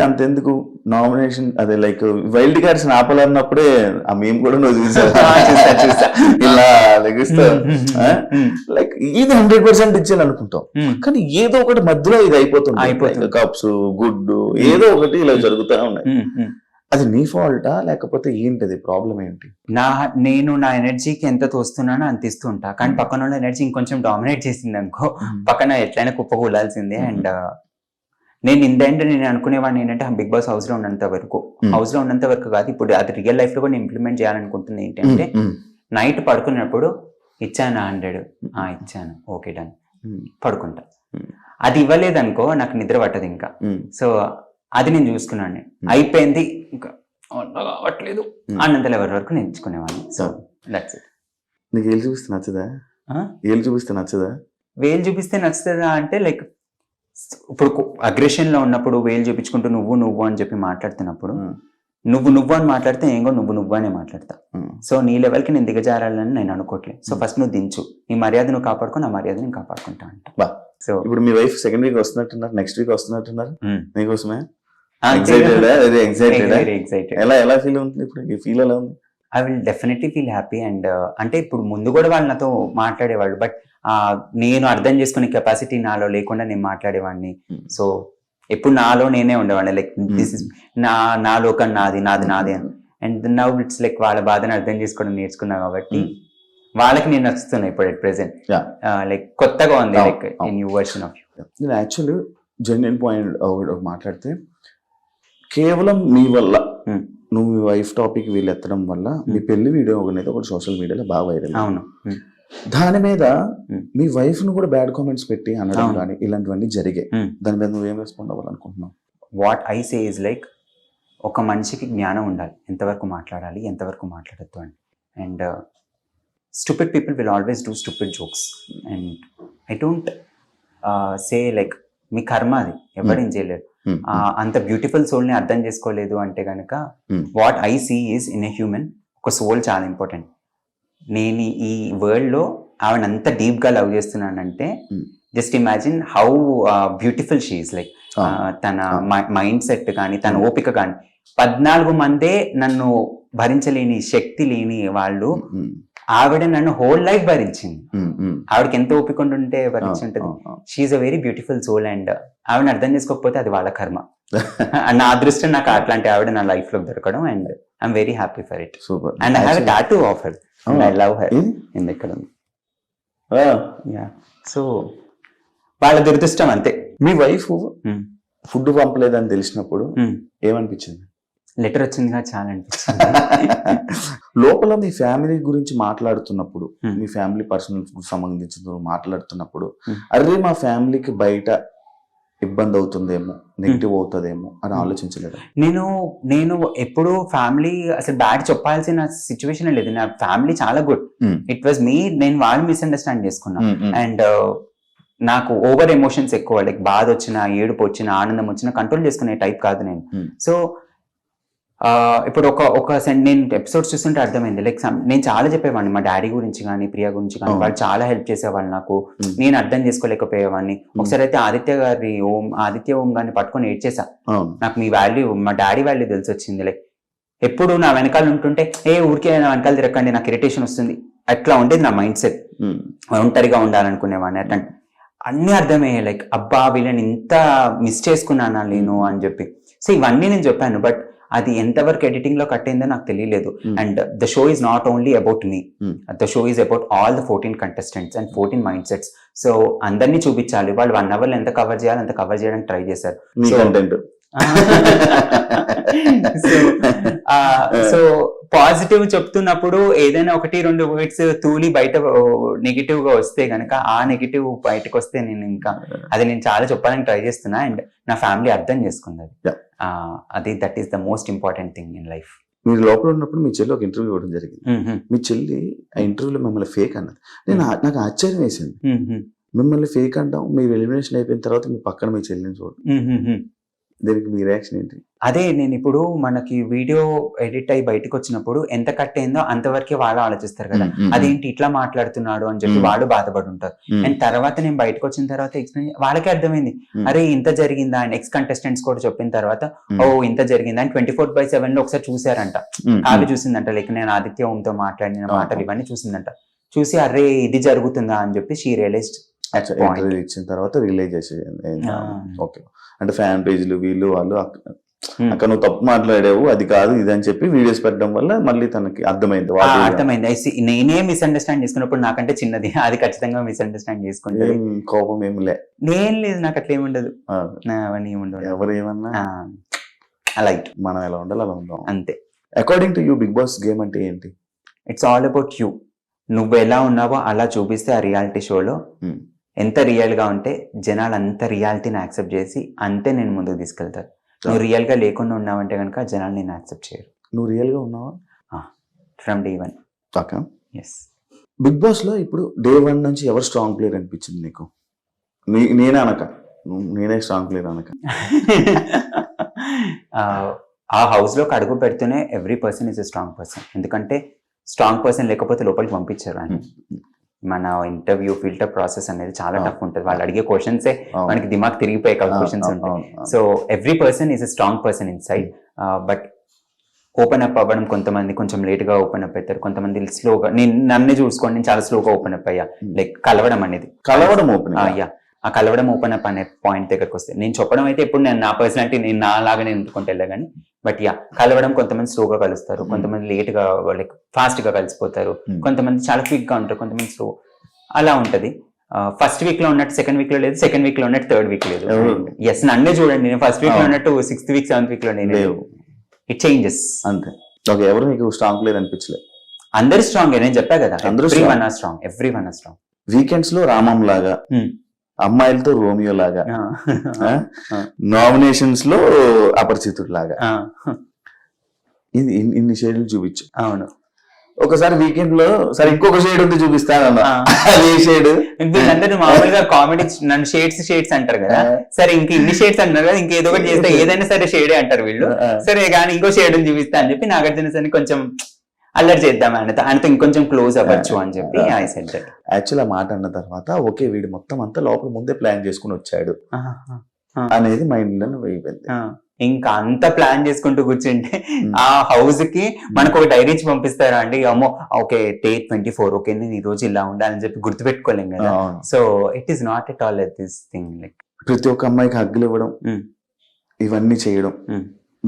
అంతెందుకు నామినేషన్ అదే లైక్ వైల్డ్ కార్డ్స్ ఆపాలన్నప్పుడే ఆ మేము కూడా నువ్వు చూసావు ఇలా లెగిస్తావు. లైక్ ఇది 100% ఇచ్చాను అనుకుంటాం, కానీ ఏదో ఒకటి మధ్యలో ఇది అయిపోతుంది. కప్స్ గుడ్డు ఏదో ఒకటి ఇలా జరుగుతూ ఉన్నాయి. అది నీ ఫాల్టా లేకపోతే ఏంటది ప్రాబ్లం ఏంటి? నేను నా ఎనర్జీకి ఎంత తోస్తున్నానో అంత ఇస్తుంటా, కానీ పక్కన ఉన్న ఎనర్జీ ఇంకొంచెం డామినేట్ చేసింది అనుకో, పక్కన ఎట్లయినా కుప్పకూలాల్సిందే. అండ్ నేను నేను అనుకునేవాడిని ఏంటంటే బిగ్ బాస్ హౌస్ లో ఉన్నంత వరకు కాదు, ఇప్పుడు అది రియల్ లైఫ్ లో కూడా ఇంప్లిమెంట్ చేయాలనుకుంటుంది. ఏంటంటే నైట్ పడుకున్నప్పుడు ఇచ్చాను 100, ఇచ్చాను, ఓకే డన్, పడుకుంటా. అది ఇవ్వలేదు అనుకో నాకు నిద్ర పట్టదు ఇంకా. సో అది నేను చూసుకున్నాను. అయిపోయింది ఇంకా అవ్వట్లేదు అన్నంత లెవెల్ వరకు నేర్చుకునేవాడిని. So that's it. నీకు ఏళ్ళు చూపిస్తే నచ్చదా? వేలు చూపిస్తే నచ్చుతుందా అంటే లైక్ ఇప్పుడు అగ్రెషన్ లో ఉన్నప్పుడు వేలు చూపించుకుంటూ నువ్వు అని చెప్పి మాట్లాడుతున్నప్పుడు నువ్వు అని మాట్లాడితే నేను కూడా నువ్వు అనే మాట్లాడతా. సో నీ లెవెల్కి నేను దిగజారాలని నేను అనుకోవట్లేదు. సో ఫస్ట్ నువ్వు దించు, నీ మర్యాద నువ్వు కాపాడుకో, నా మర్యాద నేను కాపాడుకుంటా అంట. సో ఇప్పుడు మీ వైఫ్ సెకండ్ వీక్ వస్తున్నట్టున్నారు, నెక్స్ట్ వీక్ వస్తున్నట్టున్నారు నీకోసమే. ఎలా ఫీల్ అవుతుంది ఇప్పుడు? ఈ ఫీల్ ఎలా ఉంది? I will definitely feel happy. And అంటే ఇప్పుడు ముందు కూడా వాళ్ళు నాతో మాట్లాడేవాళ్ళు, బట్ నేను అర్థం చేసుకునే కెపాసిటీ నాలో లేకుండా నేను మాట్లాడేవాడిని. సో ఎప్పుడు నాలో నేనే ఉండేవాడిని, లైక్ దిస్ ఇస్ నా లోకం నాది అని. అండ్ నౌ ఇట్స్ లైక్ వాళ్ళ బాధను అర్థం చేసుకోవడం నేర్చుకున్నా కాబట్టి వాళ్ళకి నేను నచ్చుతున్నా ఇప్పుడు అట్ ప్రెసెంట్. లైక్ కొత్తగా ఉంది, like new version of you. నేను యాక్చువల్లీ జెన్యున్ పాయింట్ మాట్లాడితే కేవలం మీ వల్ల నువ్వు మీ వైఫ్ టాపిక్ వీళ్ళు ఎత్తడం వల్ల మీ పెళ్లి వీడియో అనేది ఒకటి సోషల్ మీడియాలో బాగా వైరల్. అవును. దాని మీద మీ వైఫ్ ను కూడా బ్యాడ్ కామెంట్స్ పెట్టి అనడం కానీ ఇలాంటివన్నీ జరిగాయి. దాని మీద నువ్వేం రెస్పాండ్ అవ్వాలనుకుంటున్నావు? What I say is like ఒక మనిషికి జ్ఞానం ఉండాలి, ఎంతవరకు మాట్లాడాలి ఎంతవరకు మాట్లాడద్దు అని. And stupid people will always do stupid jokes. And I don't say like మీ కర్మ, అది ఎవరేం చేయలేరు. అంత బ్యూటిఫుల్ సోల్ ని అర్థం చేసుకోలేదు అంటే కనుక what I see is in a human ఒక సోల్ చాలా ఇంపార్టెంట్. నేను ఈ వరల్డ్ లో ఆవిడ అంత డీప్ గా లవ్ చేస్తున్నానంటే just imagine how beautiful she is like తన మైండ్ సెట్ కానీ తన ఓపిక కానీ 14 మందే నన్ను భరించలేని శక్తి లేని వాళ్ళు ఆవిడ నన్ను హోల్ లైఫ్ భరించింది. ఆవిడకి ఎంత ఓపిక ఉంటే భరించుంటది. She's a very beautiful soul and ఆవిడని అర్థం చేసుకోకపోతే అది వాళ్ళ కర్మ. నా అదృష్టం నాకు అట్లాంటి ఆవిడ నా లైఫ్ లో దొరకడం and I'm very happy for it. Super. And I have a tattoo of her and I love her. ఇక్కడ సో వాళ్ళ దురదృష్టం అంతే. మీ వైఫ్ ఫుడ్ పంపలేదని తెలిసినప్పుడు ఏమనిపించింది? లెటర్ వచ్చిందిగా చాలా అనిపించింది. లోపల మీ ఫ్యామిలీ గురించి మాట్లాడుతున్నప్పుడు, మీ ఫ్యామిలీ పర్సనల్ సంబంధించిన మాట్లాడుతున్నప్పుడు, అరే మా ఫ్యామిలీకి బయట ఇబ్బంది అవుతుందేమో, నెగిటివ్ అవుతుందేమో అని ఆలోచించలేదు? నేను ఎప్పుడు ఫ్యామిలీ అసలు బ్యాడ్ చెప్పాల్సిన సిచ్యువేషన్ లేదు. నా ఫ్యామిలీ చాలా గుడ్. ఇట్ వాజ్ మీ, నేను వాళ్ళు మిస్అండర్స్టాండ్ చేసుకున్నా. అండ్ నాకు ఓవర్ ఎమోషన్స్ ఎక్కువ, లైక్ బాధ వచ్చినా, ఏడుపు వచ్చినా, ఆనందం వచ్చినా కంట్రోల్ చేసుకునే టైప్ కాదు నేను. సో ఇప్పుడు నేను ఎపిసోడ్స్ చూస్తుంటే అర్థమైంది, లైక్ నేను చాలా చెప్పేవాడిని మా డాడీ గురించి కానీ, ప్రియా గురించి కానీ. వాళ్ళు చాలా హెల్ప్ చేసేవాళ్ళు నాకు. నేను అర్థం చేసుకోలేకపోయేవాడిని. ఒకసారి అయితే ఆదిత్య ఓం గారిని పట్టుకొని ఏడ్చేసా. నాకు మీ వాల్యూ, మా డాడీ వాల్యూ తెలిసి వచ్చింది. లైక్ ఎప్పుడు నా వెనకాల ఉంటుంటే ఊరికే నా వెనకాల తిరగండి, నాకు ఇరిటేషన్ వస్తుంది, అట్లా ఉండేది నా మైండ్ సెట్. ఒంటరిగా ఉండాలనుకునేవాడిని. అట్లా అన్ని అర్థమయ్యాయి. లైక్ అబ్బా వీళ్ళని ఇంత మిస్ చేసుకున్నానా నేను అని చెప్పి. సో ఇవన్నీ నేను చెప్పాను. బట్ అది ఎంతవరకు ఎడిటింగ్ లో కట్టిందో నాకు తెలియలేదు. And the show is not only about me, the show is about all the 14 contestants and 14 mind sets. So అందరినీ చూపించాలి. వాళ్ళు 1 hour ఎంత కవర్ చేయాలి అంత కవర్ చేయడానికి ట్రై చేశారు. సో పాజిటివ్ చెప్తున్నప్పుడు ఏదైనా 1-2 వర్డ్స్ తూలి బయట నెగిటివ్ గా వస్తే గనక, ఆ నెగిటివ్ బయటకు వస్తే నేను చాలా చెప్పాలని ట్రై చేస్తున్నా. అండ్ నా ఫ్యామిలీ అర్థం చేసుకుంది. అది that is the most important thing in life. మీరు లోపల ఉన్నప్పుడు మీ చెల్లి ఒక ఇంటర్వ్యూ ఇవ్వడం జరిగింది. మీ చెల్లి ఆ ఇంటర్వ్యూలో మిమ్మల్ని ఫేక్ అన్నది. నాకు ఆశ్చర్యం వేసింది. మిమ్మల్ని ఫేక్ అంటాం, మీరు ఎలిమినేషన్ అయిపోయిన తర్వాత మీ పక్కన మీ చెల్లిని చూడండి. దీనికి మీ రియాక్షన్ ఏంటి? అదే నేను ఇప్పుడు మనకి వీడియో ఎడిట్ అయ్యి బయటకు వచ్చినప్పుడు ఎంత కట్ అయిందో అంతవరకే వాళ్ళు ఆలోచిస్తారు కదా, అదేంటి ఇట్లా మాట్లాడుతున్నాడు అని చెప్పి వాళ్ళు బాధపడి ఉంటారు. అండ్ తర్వాత నేను బయటకు వచ్చిన తర్వాత ఎక్స్ప్లెయిన్ వాళ్ళకే అర్థమైంది, అరే ఇంత జరిగిందా. అండ్ ఎక్స్ కంటెస్టెంట్స్ కూడా చెప్పిన తర్వాత ఇంత జరిగిందా అని 24/7 లో ఒకసారి చూసారంట. కావ్య చూసిందంట, లైక్ నేను ఆదిత్య ఓంతో మాట్లాడిన మాటలు ఇవన్నీ చూసిందంట. చూసి అరే ఇది జరుగుతుందా అని చెప్పి షీ రియలైజ్డ్. ఇచ్చిన తర్వాత రియలైజ్ చేసేది. ఓకే, అంటే ఫ్యాన్ పేజ్లు వీళ్ళు వాళ్ళు అక్కడ నువ్వు తప్పు మాట్లాడావు, అది కాదు ఇది అని చెప్పి వీడియోస్ పెట్టడం వల్ల మళ్ళీ తనకి అర్థమైంది. నేనే మిస్అండర్స్టాండ్ చేసుకున్నప్పుడు నాకంటే చిన్నది, అది ఖచ్చితంగా మిస్అండర్స్టాండ్ చేసుకుంటే కోపం ఏమి లేదు, నాకు అట్లా ఏముండదు. అవన్నీ ఏముండదు. ఎవరు ఏమన్నా అలా మనం ఎలా ఉండాలి అలా ఉందాం అంతే. According to you Bigg Boss game అంటే ఏంటి? It's all about you. నువ్వు ఎలా ఉన్నావో అలా చూపిస్తే ఆ రియాలిటీ షోలో ఎంత రియల్ గా ఉంటే జనాలు అంత రియాలిటీని యాక్సెప్ట్ చేసి అంతే నేను ముందుకు తీసుకెళ్తారు. నువ్వు రియల్ గా లేకుండా ఉన్నావంటే కనుక జనాలు నేను యాక్సెప్ట్ చేయరు. నువ్వు రియల్ గా ఉన్నావా? From day 1. Yes. Bigg Boss లో ఇప్పుడు డే 1 నుంచి ఎవరు స్ట్రాంగ్ ప్లేయర్ అనిపించింది నీకు? నేనే అనక, నేనే స్ట్రాంగ్ ప్లేయర్ అనక. ఆ హౌస్ లోకి అడుగు పెడుతూనే every person is a strong person. ఎందుకంటే స్ట్రాంగ్ పర్సన్ లేకపోతే లోపలికి పంపించారు. అని మన ఇంటర్వ్యూ ఫిల్టర్ ప్రాసెస్ అనేది చాలా టఫ్ ఉంటుంది. వాళ్ళు అడిగే క్వశ్చన్సే మనకి దిమాగ్ తిరిగిపోయే క్వశ్చన్స్ ఉంటాయి. So every person is a strong person in side. But open up అవ్వడం కొంతమంది కొంచెం లేట్ గా ఓపెన్ అప్ అవుతారు, కొంతమంది స్లోగా. నన్ను చూసుకోండి, నేను చాలా స్లోగా ఓపెన్ అప్ అయ్యా. లైక్ కలవడం ఓపెన్ అయ్యా. ఆ కలవడం ఓపెన్ అప్ అనే పాయింట్ దగ్గరకు వస్తే నేను చెప్పడం అయితే ఎప్పుడు నేను నా పర్సనాలిటీ నేను నాలాగానే ఎందుకుంటే వెళ్ళా కానీ, బట్ కలవడం కొంతమంది స్లోగా కలుస్తారు, కొంతమంది లేట్ గా లైక్ ఫాస్ట్ గా కలిసిపోతారు, కొంతమంది చాలా క్విక్ గా ఉంటారు, కొంతమంది స్లో. అలా ఉంటది. ఫస్ట్ వీక్ లో ఉన్నట్టు సెకండ్ వీక్ లో లేదు, సెకండ్ వీక్ లో ఉన్నట్టు థర్డ్ వీక్ లేదు. ఎస్, నన్నే చూడండి, నేను ఫస్ట్ వీక్ లో ఉన్నట్టు 6th వీక్ 7th వీక్ లో నేను. ఇట్ చేంజెస్ అంతే. ఎవరు నీకు స్ట్రాంగ్ ప్లేయర్ అనిపించలేదు? అందరు స్ట్రాంగ్, నేను చెప్పా కదా, ఎవ్రీవన్ ఆర్ స్ట్రాంగ్. వీకెండ్స్ లో రామం లాగా, అమ్మాయిలతో రోమియో లాగా, నామినేషన్స్ లో అపరిచితుడు లాగా, ఇది ఇన్ని షేడ్లు చూపించు. అవును. ఒకసారి వీకెండ్ లో సరే ఇంకొక షేడ్ ఉంది చూపిస్తాను. అదే షేడ్ వీళ్ళందరూ మామూలుగా కామెడీ నన్ను షేడ్స్ అంటారు కదా, సరే ఇంక ఇన్ని షేడ్స్ అంటారు కదా, ఇంకేదో ఒకటి చేస్తే ఏదైనా సరే షేడే అంటారు వీళ్ళు. సరే కానీ ఇంకో షేడ్ చూపిస్తా అని చెప్పి నాగార్జున సార్ని కొంచెం అల్లరి చేద్దాం ఆయనతో ఇంకొంచెం క్లోజ్ అవ్వచ్చు అని చెప్పి ఐ సెడ్ దట్. యాక్చువల్ ఆ మాట అన్న తర్వాత ఓకే వీడు మొత్తం అంతా లోపల ముందే ప్లాన్ చేసుకుని వచ్చాడు అనేది మైండ్ లో అయిపోయింది. ఇంకా అంత ప్లాన్ చేసుకుంటూ కూర్చుంటే ఆ హౌస్ కి మనకు ఒక డైరీ ఇచ్చి పంపిస్తారా అండి, అమ్మో ఓకే డేట్ 24 ఓకే నేను ఈ రోజు ఇలా ఉండాలని చెప్పి గుర్తుపెట్టుకోలేం కదా. So it is not at all this thing like ప్రతి ఒక్క అమ్మాయికి హగ్గులు ఇవ్వడం, ఇవన్నీ చేయడం,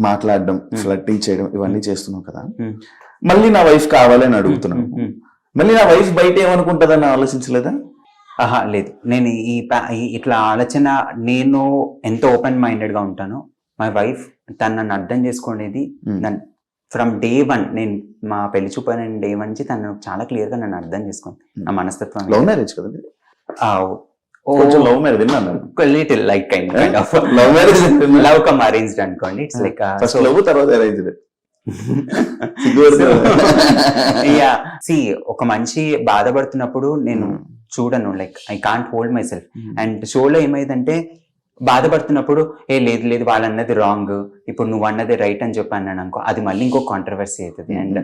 మాట్లాడడం, ఫ్లర్టింగ్ చేయడం, ఇవన్నీ చేస్తున్నాం కదా. మళ్ళీ నా వైఫ్ కావాలని అడుగుతున్నాను, మళ్ళీ నా వైఫ్ బయట ఏమనుకుంటుందని ఆలోచించలేదా? ఆహా లేదు, నేను ఇట్లా ఆలోచన, నేను ఎంత ఓపెన్ మైండెడ్ గా ఉంటానో మై వైఫ్ తను నన్ను అర్థం చేసుకునేది ఫ్రమ్ డే 1, నేను మా పెళ్లి చూపైన డే 1 నుంచి తను చాలా క్లియర్ గా నన్ను అర్థం చేసుకుంది. నా మనస్తత్వం లవ్ మ్యారేజ్ కదా, love marriage little like kind of love marriage, love come arranged అనుకోండి. ఇట్స్ లైక్ ఫస్ట్ లవ్ తర్వాత అరేంజ్డ్. ఒక మనిషి బాధపడుతున్నప్పుడు నేను చూడను, like I can't hold my self. And షోలో ఏమైందంటే బాధపడుతున్నప్పుడు లేదు లేదు వాళ్ళు అన్నది రాంగ్, ఇప్పుడు నువ్వు అన్నది రైట్ అని చెప్పి అన్నాను అనుకో, అది మళ్ళీ ఇంకో కాంట్రవర్సీ అవుతుంది. అండ్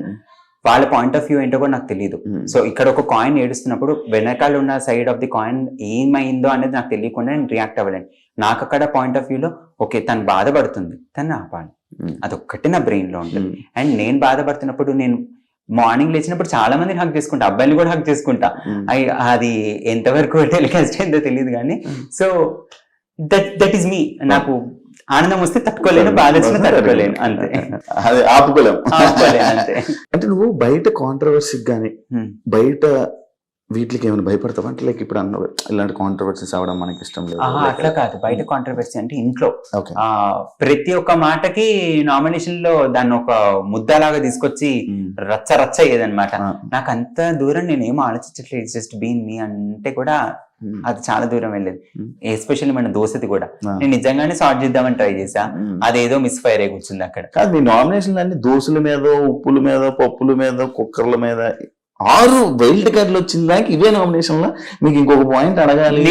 వాళ్ళ పాయింట్ ఆఫ్ వ్యూ ఏంటో కూడా నాకు తెలియదు. సో ఇక్కడ ఒక కాయిన్ ఏడుస్తున్నప్పుడు వెనకాల ఉన్న సైడ్ ఆఫ్ ది కాయిన్ ఏమైందో అనేది నాకు తెలియకుండా నేను రియాక్ట్ అవ్వలేను. నాకు అక్కడ పాయింట్ ఆఫ్ వ్యూలో ఓకే తను బాధపడుతుంది, తను ఆపాలి, అదొక్కటి నా బ్రెయిన్ లో ఉంటుంది. అండ్ నేను బాధపడుతున్నప్పుడు నేను మార్నింగ్ లేచినప్పుడు చాలా మందిని హక్ చేసుకుంటా, అబ్బాయిని కూడా హక్ చేసుకుంటా. అది ఎంతవరకు టెలికాస్ట్ అయిందో తెలియదు కానీ, సో దట్ ఈస్ మీ. నాకు ఆనందం వస్తే తట్టుకోలేను, బాధ వచ్చినా తట్టుకోలేను, అంతే. అది ఆపుకోలేము అంతే. అంటే నువ్వు బయట కాంట్రవర్సీ గానీ బయట వీటికి ఏమైనా భయపడతావా? అంటే లైక్ ఇప్పుడు అన్న ఇలాంటి కాంట్రవర్సీస్ అవడం మనకి ఇష్టం లేదు అట్లా కాదు. బయట కాంట్రవర్సీ అంటే ఇంట్లో ప్రతి ఒక్క మాటకి నామినేషన్ లో దాన్ని ఒక ముద్దలాగా తీసుకొచ్చి రచ్చ రచ్చ అయ్యేదన్నమాట. నాకు అంత దూరం నేను ఏమో ఆలోచించట్లేదు, జస్ట్ బీన్ మీ అంటే కూడా అది చాలా దూరం వెళ్ళేది. ఎస్పెషల్లీ మన దోశది కూడా నేను నిజంగానే సార్ట్ చేద్దామని ట్రై చేసా, అదేదో మిస్ ఫైర్ అయి కూర్చుంది అక్కడ. కాదు మీ నామినేషన్ అన్ని దోశల మీద, ఉప్పుల మీద, పప్పుల మీద, కుక్కర్ల మీద 6 వైల్డ్ కార్డులు వచ్చింది దానికి ఇవే నామినేషన్ లో మీకు ఇంకొక పాయింట్ అడగాలి,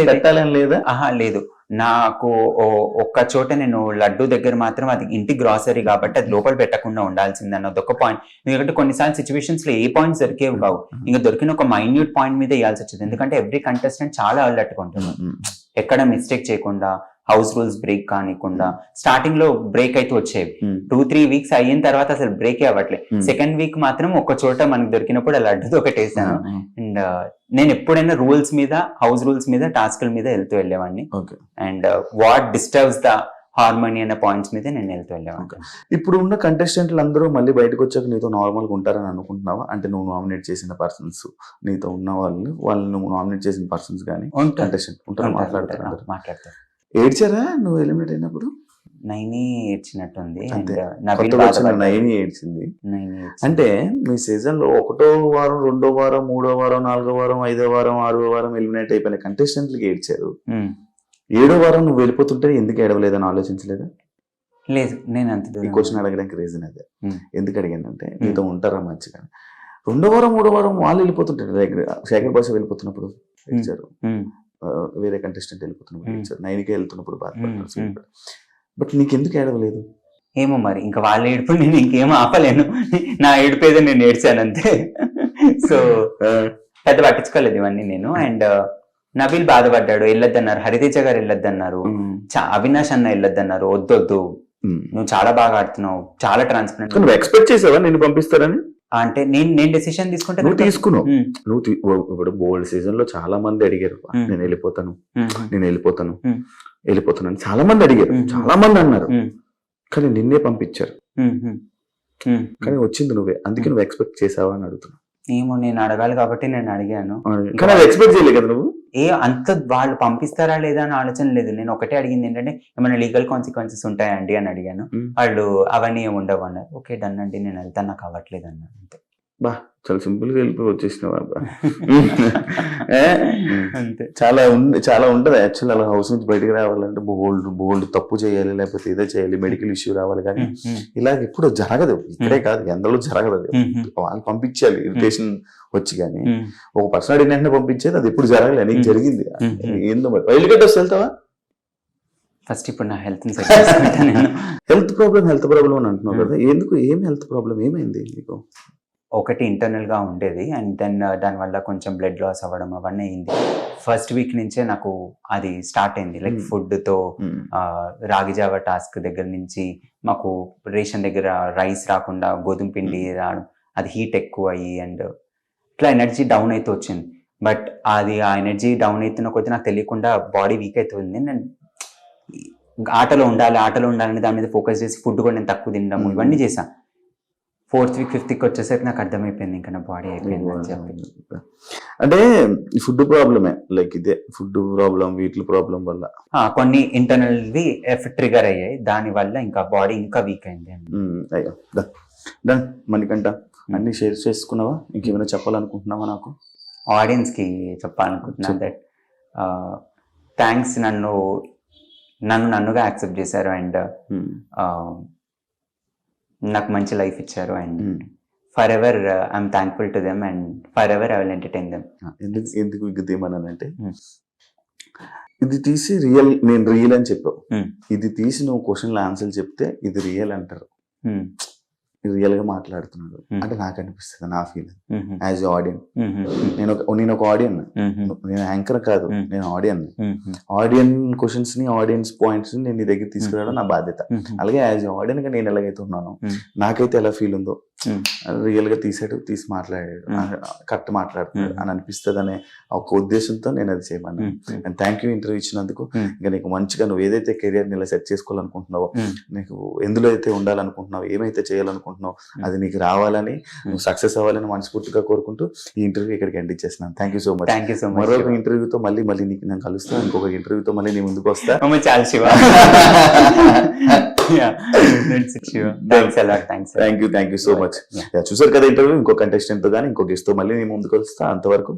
పెట్టాలని లేదా? ఆహా లేదు, నాకు ఒక్క చోట నేను లడ్డు దగ్గర మాత్రం అది ఇంటి గ్రాసరీ కాబట్టి అది లోపల పెట్టకుండా ఉండాల్సింది అన్నది ఒక పాయింట్. ఎందుకంటే కొన్నిసార్లు సిచ్యువేషన్స్ లో ఏ పాయింట్స్ దొరికేవి కావు, ఇంకా దొరికిన ఒక మైన్యూట్ పాయింట్ మీద వేయాల్సి వచ్చింది. ఎందుకంటే ఎవ్రీ కంటెస్టెంట్ చాలా అలర్ట్ గా ఉంటుంది, ఎక్కడ మిస్టేక్ చేయకుండా, హౌస్ రూల్స్ బ్రేక్ కానికుండా. స్టార్టింగ్ లో బ్రేక్ అయితే వచ్చేవి, 2-3 వీక్స్ అయిన తర్వాత అసలు బ్రేక్ అవ్వట్లేదు. సెకండ్ వీక్ మాత్రం ఒక చోట మనకు దొరికినప్పుడు అలా అడ్డుతో ఒకటేసాను. అండ్ నేను ఎప్పుడైనా రూల్స్ మీద, హౌస్ రూల్స్ మీద, టాస్క్ల మీద వెళ్తూ వెళ్ళేవాడిని. And what disturbs the harmony అనే పాయింట్స్ మీద నేను వెళ్తూ వెళ్ళేవాడిని. ఇప్పుడు ఉన్న కంటెస్టెంట్లు అందరూ మళ్ళీ బయటకు వచ్చాక నీతో నార్మల్ గా ఉంటారని అనుకుంటున్నావా? అంటే నువ్వు నామినేట్ చేసిన పర్సన్స్, నీతో ఉన్న వాళ్ళు నువ్వు నామినేట్ చేసిన పర్సన్స్ కానీ కంటెస్టెంట్ ఉంటారు, మాట్లాడతారు. ఏడ్చారా నువ్వు ఎలిమినేట్ అయినప్పుడు? నైని ఏడ్చినట్టుంది. నైని ఏడ్చింది. అంటే మీ సీజన్ లో 1వ వారం, 2వ వారం, 3వ వారం, 4వ వారం, 5వ వారం, 6వ వారం ఎలిమినేట్ అయిపోయిన కంటెస్టెంట్లకి ఏడ్చారు. 7వ వారం నువ్వు వెళ్ళిపోతుంటే ఎందుకు ఏడవలేదని ఆలోచించలేదా? లేదు, నేను అంత ఈ క్వశ్చన్ అడగడానికి రీజన్ అదే. ఎందుకు అడిగానంటే నీతో ఉంటారా మంచిగా. 2వ వారం, 3వ వారం వాళ్ళు వెళ్ళిపోతుంటారు, శేఖర్ భాష వెళ్ళిపోతున్నప్పుడు ఏడ్చారు, వేరే కంటెస్టెంట్ వెళ్ళిపోతున్నప్పుడు ఏడ్చారు, నైనికే వెళ్తున్నప్పుడు బాధపడతారు. బట్ నీకెందుకు ఏడవలేదు? ఏమో మరి, ఇంకా వాళ్ళ ఏడుపు నేను ఇంకేమో ఆపలేను, నా ఏడుపేదో నేను ఏడ్చాను అంతే. సో పెద్ద పట్టించుకోలేదు ఇవన్నీ నేను. అండ్ నవీల్ బాధపడ్డాడు, వెళ్ళొద్దన్నారు, హరితేజ గారు వెళ్ళొద్దన్నారు, అవినాష్ అన్న వెళ్ళొద్దన్నారు, వద్దొద్దు నువ్వు చాలా బాగా ఆడుతున్నావు, చాలా ట్రాన్స్పరెంట్. నువ్వు ఎక్స్పెక్ట్ చేసావా నేను పంపిస్తారని? అంటే నేను డెసిషన్ తీసుకుంటే నువ్వు తీసుకున్నావు. నువ్వు ఇప్పుడు బోల్డ్ సీజన్ లో చాలా మంది అడిగారు, నేను వెళ్ళిపోతాను, నేను వెళ్ళిపోతాను, వెళ్ళిపోతాను చాలా మంది అడిగారు, చాలా మంది అన్నారు, కానీ నిన్నే పంపించారు. కానీ వచ్చింది నువ్వే, అందుకే నువ్వు ఎక్స్పెక్ట్ చేసావా అని అడుగుతున్నా. ఏమో నేను అడగాలి కాబట్టి నేను అడిగాను, కానీ ఎక్స్పెక్ట్ చేయలేదు కదా నువ్వు. అంత వాళ్ళు పంపిస్తారా లేదా అని ఆలోచన లేదు. నేను ఒకటే అడిగింది ఏంటంటే ఏమైనా లీగల్ కాన్సిక్వెన్సెస్ ఉంటాయండి అని అడిగాను. వాళ్ళు అవన్నీ ఏమి ఉండవు అన్నారు. ఓకే డన్ అండి, నేను వెళ్తాను, నాకు అవ్వట్లేదు అన్నారు అంతే. బా చాలా సింపుల్ గా వెళ్ళిపోయి వచ్చేసినావా? చాలా ఉంటది యాక్చువల్. అలా హౌస్ నుంచి బయటకు రావాలంటే బోల్డ్ తప్పు చేయాలి, లేకపోతే ఏదో చేయాలి, మెడికల్ ఇష్యూ రావాలి. కానీ ఇలా ఎప్పుడు జరగదు, ఇక్కడే కాదు ఎందులో జరగదు. అది వాళ్ళు పంపించాలి ఇరిటేషన్ వచ్చి, కానీ ఒక పర్సన్ అడిగిన వెంటనే పంపించేది అది ఎప్పుడు జరగలేదు. నీకు జరిగింది ఏందో. మరి వైల్డ్ కార్డ్ వస్తే వెళ్తావా? ఫస్ట్ ఇప్పుడు నా హెల్త్ హెల్త్ ప్రాబ్లం అని అంటున్నావు కదా, ఎందుకు? ఏం హెల్త్ ప్రాబ్లం, ఏమైంది నీకు? ఒకటి ఇంటర్నల్ గా ఉండేది అండ్ దెన్ దానివల్ల కొంచెం బ్లడ్ లాస్ అవ్వడం అవన్నీ అయింది. ఫస్ట్ వీక్ నుంచే నాకు అది స్టార్ట్ అయింది, లైక్ ఫుడ్ తో రాగి జావా టాస్క్ దగ్గర నుంచి మాకు రేషన్ దగ్గర రైస్ రాకుండా గోధుమ పిండి రావడం, అది హీట్ ఎక్కువ అయ్యి అండ్ ఇట్లా ఎనర్జీ డౌన్ అయితే వచ్చింది. బట్ అది ఆ ఎనర్జీ డౌన్ అవుతున్న కొద్దీ నాకు తెలియకుండా బాడీ వీక్ అవుతుంది. నేను ఆటలో ఉండాలని దాని మీద ఫోకస్ చేసి ఫుడ్ కూడా నేను తక్కువ తినడం ఇవన్నీ చేశాను. 4th వీక్ 5th వీక్ వచ్చేసరికి నాకు అర్థమైపోయింది ఇంకా నా బాడీ అయిపోయింది అని చెప్పి. అంటే ఫుడ్ ప్రాబ్లమే, లైక్ ఇదే ఫుడ్ ప్రాబ్లం, వీటి ప్రాబ్లం వల్ల కొన్ని ఇంటర్నల్వి ట్రిగర్ అయ్యాయి, దాని వల్ల ఇంకా బాడీ ఇంకా వీక్ అయింది. అయ్యో డన్. మనకంట అన్ని షేర్ చేసుకున్నావా? ఇంకేమైనా చెప్పాలనుకుంటున్నావా? నాకు ఆడియన్స్ కి చెప్పాలనుకుంటున్నాను దట్ థ్యాంక్స్, నన్నుగా యాక్సెప్ట్ చేశారు అండ్ నాకు మంచి లైఫ్ ఇచ్చారు and for ever I'm thankful to them and for ever I will entertain them. ఎందుకు విగ్గుదేమన్నానంటే, ఇది తీసి నేను రియల్ అని చెప్పావు, ఇది తీసి నువ్వు క్వశ్చన్లు ఆన్సర్లు చెప్తే ఇది రియల్ అంటారు, రియల్ గా మాట్లాడుతున్నాడు అంటే నాకు అనిపిస్తుంది, నా ఫీలింగ్ యాజ్ ఆడియన్. నేను ఒక ఆడియన్, నేను యాంకర్ కాదు, నేను ఆడియన్. ఆడియన్ క్వశ్చన్స్ ని, ఆడియన్స్ పాయింట్స్ ని నేను నీ దగ్గర తీసుకురావడం నా బాధ్యత. అలాగే యాజ్ ఆడియన్ గా నేను ఎలాగైతే ఉన్నానో, నాకైతే ఎలా ఫీల్ ఉందో రియల్ గా తీసి మాట్లాడాడు, కరెక్ట్ మాట్లాడుతున్నాడు అని అనిపిస్తుంది అనే ఒక ఉద్దేశంతో నేను అది చేయమన్నాను. అండ్ థ్యాంక్ యూ ఇంటర్వ్యూ ఇచ్చినందుకు. ఇంకా నీకు మంచిగా నువ్వు ఏదైతే కెరియర్ ని ఇలా సెట్ చేసుకోవాలనుకుంటున్నావో, నీకు ఎందులో అయితే ఉండాలనుకుంటున్నావు, ఏమైతే చేయాలనుకుంటున్నావు అది నీకు రావాలని, నువ్వు సక్సెస్ అవ్వాలని మనస్ఫూర్తిగా కోరుకుంటూ ఈ ఇంటర్వ్యూ ఇక్కడికి ఎండ్ ఇచ్చేస్తున్నాను. Thank you so much. మరొక ఇంటర్వ్యూతో మళ్ళీ నీకు నేను కలుస్తాను, ఇంకొక ఇంటర్వ్యూతో మళ్ళీ నీ ముందుకు వస్తా. చాలా Shiva. Thank you so much. చూసారు కదా ఇంటర్వ్యూ. ఇంకో కంటెస్టెంట్ తో కానీ ఇంకో గెస్ట్ తో మళ్ళీ నీ ముందుకు వస్తా. అంతవరకు